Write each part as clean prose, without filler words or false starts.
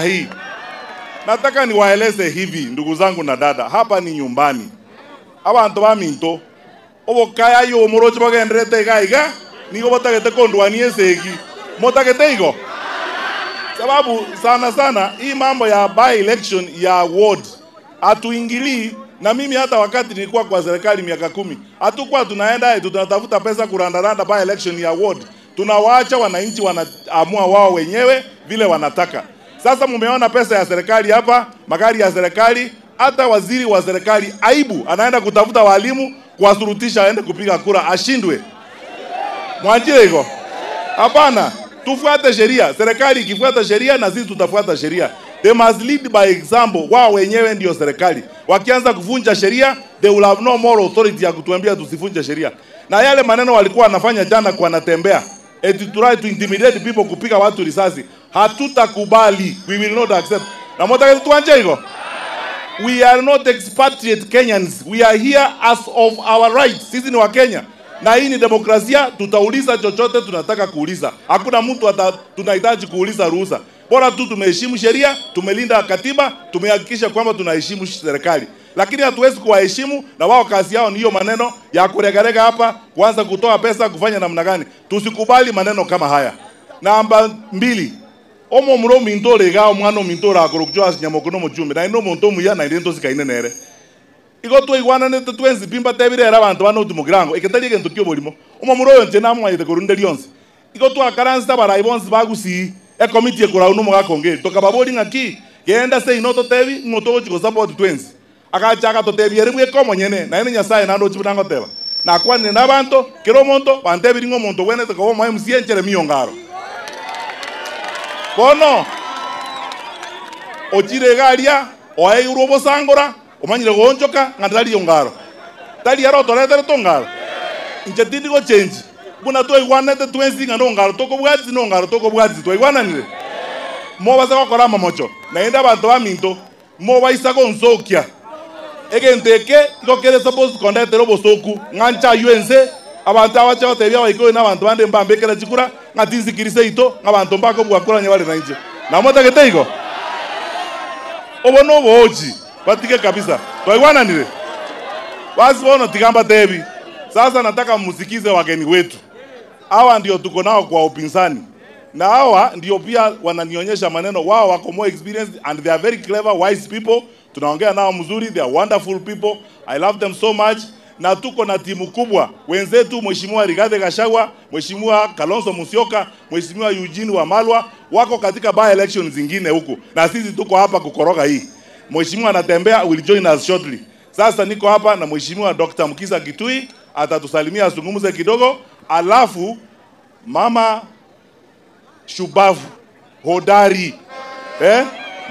Hii nataka niwaeleze hivi, ndugu zangu na dada, hapa ni nyumbani. Abantu baminto obokaya yo moroje bagendrete gaiga nigo batagete kondwanie seki motagete igo, sababu sana hii mambo ya by election ya ward hatuingilii. Na mimi hata wakati nilikuwa kwa serikali miaka 10 hatukuwa tunaenda tunatafuta pesa kurandaranda by election ya ward. Tunawaacha wananchi wanaamua wao wenyewe vile wanataka. Sasa mumeona pesa ya serikali hapa, magari ya serikali, hata waziri wa serikali aibu anaenda kutafuta walimu kuwasurutisha aende kupiga kura ashindwe. Mwajire hiko? Hapana, tufuate sheria. Serikali ikifuata sheria na sisi tutafuata sheria. They must lead by example. Wao wenyewe ndio serikali. Wakianza kuvunja sheria, they will have no more authority ya kutuambia tusivunje sheria. Na yale maneno walikuwa wanafanya jana kwa natembea, to try to intimidate people, kupiga watu risasi, hatutakubali. We will not accept. Na mtaka tuanje hiko? We are not expatriate Kenyans. We are here as of our rights. Sisi ni wa Kenya. Na hii ni demokrasia, tutauliza chochote tunataka kuuliza. Hakuna mtu tunahitaji kuuliza ruhusa. Bora tu tumeheshimu sheria, tumelinda katiba, tumehakikisha kwamba tunaheshimu serikali. Lakini hatuwezi kuwaheshimu na wao kazi yao niyo maneno ya kuregarega hapa, kuanza kutoa pesa, kufanya namna gani. Tusikubali maneno kama haya. Namba 2. Omo mro minto legao mwana minto ra korokjo asinyamoko no muchume. Na ino monto muya na ndento sikaine nere. Iko to igwana ne twenzi pimba tebire era abantu bano tumugirango. Iketali gento kyo bolimo. Omo mro yonje namwa yete korundeli yonse. Iko to akaranza baraibons bagusi. Committee ekura unumu gakongeri toka babodi ngaki genda se inoto tebi ngoto chiko support twins akacha to tebi eri bwe komo nyene na ene nyasaye nando chibudango teba na kwani na banto kero monto bantebi ngo monto wene to ko mo MCA nchere miyongaro bono ochire garia oe urobo sangora omanyire gonjoka ngandali yongaro tali yaro torete tongaro inchetindi go change buna to igwana te twenzi ngano ngaro toko bwazi no ngaro toko bwazi to igwana nile mo baza bakora mamocho na enda bantu baminto mo baisa go nsokia egenteke ngokere suppose kondete robo soku ngancha UNC abantu abacha tebya baiko na bantu bande mbambe kera chikura ngatinzi kirise ito ngabantu mbako bwakura nyabale na nje na mota keteigo obono boji batike kabisa to igwana nile basi bono tigamba tebi. Sasa nataka musikize wageni wetu. Hawa ndio tuko nao kwa upinzani. Na hawa ndio pia wananionyesha maneno, wao wako more experienced and they are very clever, wise people. Tunaongea nao mzuri, they are wonderful people. I love them so much. Na tuko na timu kubwa. Wenzetu Mheshimiwa Rigathi Gachagua, Mheshimiwa Kalonzo Musyoka, Mheshimiwa Eugene Wamalwa wako katika by elections zingine huko. Na sisi tuko hapa kukoroga hii. Mheshimiwa anatembea, will join us shortly. Sasa niko hapa na Mheshimiwa Dr. Mukisa Kitui atatusalimia azungumze kidogo, alafu mama shubavu hodari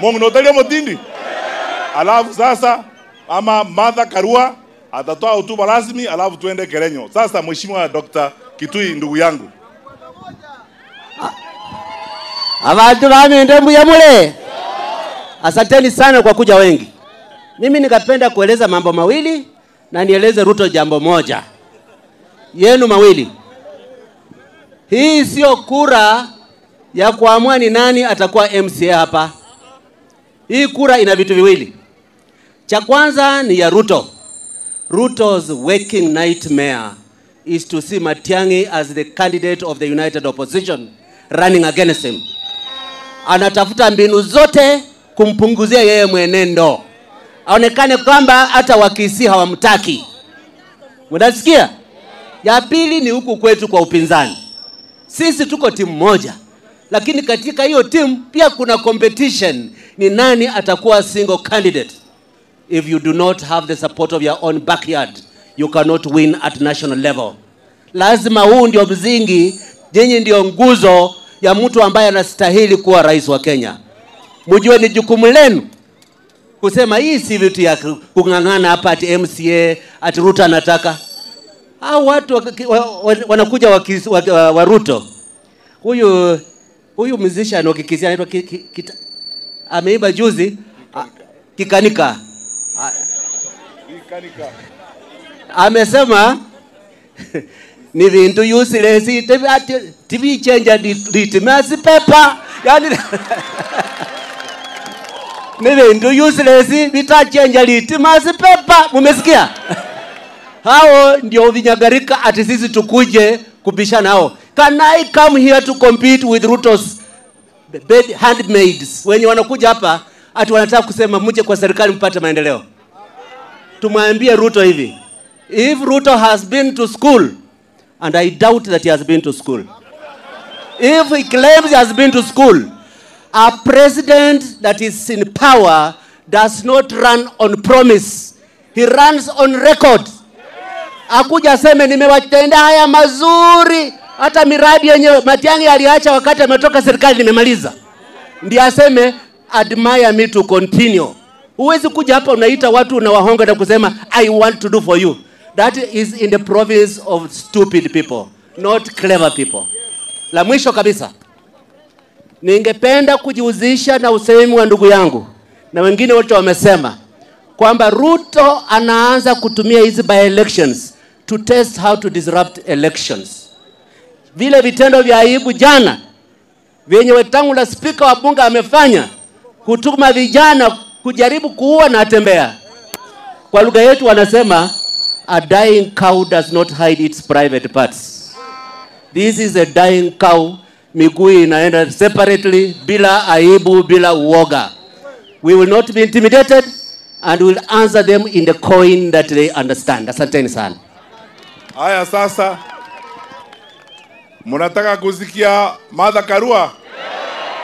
Mong'onotalia Motindi, alafu sasa mama Martha Karua atatoa hotuba rasmi, alafu tuende Kerenyo. Sasa Mheshimiwa Dr. Kitui, ndugu yangu. Abantu bamende mbuya mule. Asanteni sana kwa kuja wengi. Mimi nikapenda kueleza mambo mawili na nieleze Ruto jambo moja. Yenu mawili. Hii sio kura ya kuamua ni nani atakuwa MCA hapa. Hii kura ina vitu viwili. Cha kwanza ni ya Ruto. Ruto's waking nightmare is to see Matiang'i as the candidate of the United Opposition running against him. Anatafuta mbinu zote kumpunguzia yeye mwenendo. Aonekane kwamba hata wakisi hawamtaki. Mnasikia? Ya pili ni huku kwetu kwa upinzani. Sisi tuko timu moja. Lakini katika hiyo timu pia kuna competition. Ni nani atakuwa single candidate? If you do not have the support of your own backyard, you cannot win at national level. Lazima huu ndio mzingi, nyinyi ndio nguzo ya mtu ambaye anastahili kuwa rais wa Kenya. Mjue ni jukumu lenu. Kusema hii si vitu ya kungangana hapa ati MCA ati Ruto anataka. Hao watu wanakuja wa Ruto. Huyu musician wakikizia anaitwa ameiba juzi Kikanika. Amesema ni vintu useless TV change ditimasi paper yani Ndio useless vitachenja litmus paper. Mumesikia? Hao ndio vinyagarika ati sisi tukuje kubishana nao. Can I come here to compete with Ruto's handmaids? Wenye wanakuja hapa ati wanataka kusema mje kwa serikali mpate maendeleo. Tumwambie Ruto hivi. If Ruto has been to school, and I doubt that he has been to school. If he claims he has been to school, a president that is in power does not run on promise. He runs on record. Akuja aseme nimewatendea haya mazuri, hata miradi yenye Matiang'i aliacha wakati ametoka serikali nimemaliza. Ndiye aseme admire me to continue. Huwezi kuja hapa unaita watu unawahonga na kusema I want to do for you. That is in the province of stupid people, not clever people. La mwisho kabisa, ningependa kujihusisha na usemi wa ndugu yangu na wengine wote wamesema kwamba Ruto anaanza kutumia hizi by elections to test how to disrupt elections. Vile vitendo vya aibu jana vyenye Wetangula speaker wa bunge amefanya kutuma vijana kujaribu kuua na atembea. Kwa lugha yetu wanasema a dying cow does not hide its private parts. This is a dying cow, miguu inaenda separately bila aibu bila uoga. We will not be intimidated and will answer them in the coin that they understand. Asanteni sana. Haya sasa, mnataka kusikia Martha Karua?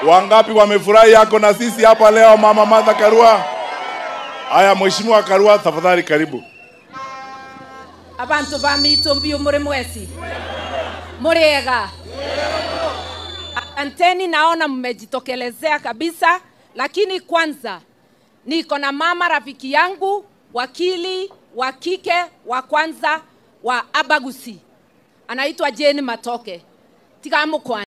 Wangapi wamefurahi yako na sisi hapa leo mama Martha Karua? Haya mheshimiwa Karua tafadhali karibu. Abantu bamito mbio muri mwesi. Muriega. Asanteni, naona mmejitokelezea kabisa, lakini kwanza niko na mama rafiki yangu, wakili wa kike wa kwanza wa Abagusi. Anaitwa Jane Matoke. Tigamu kwa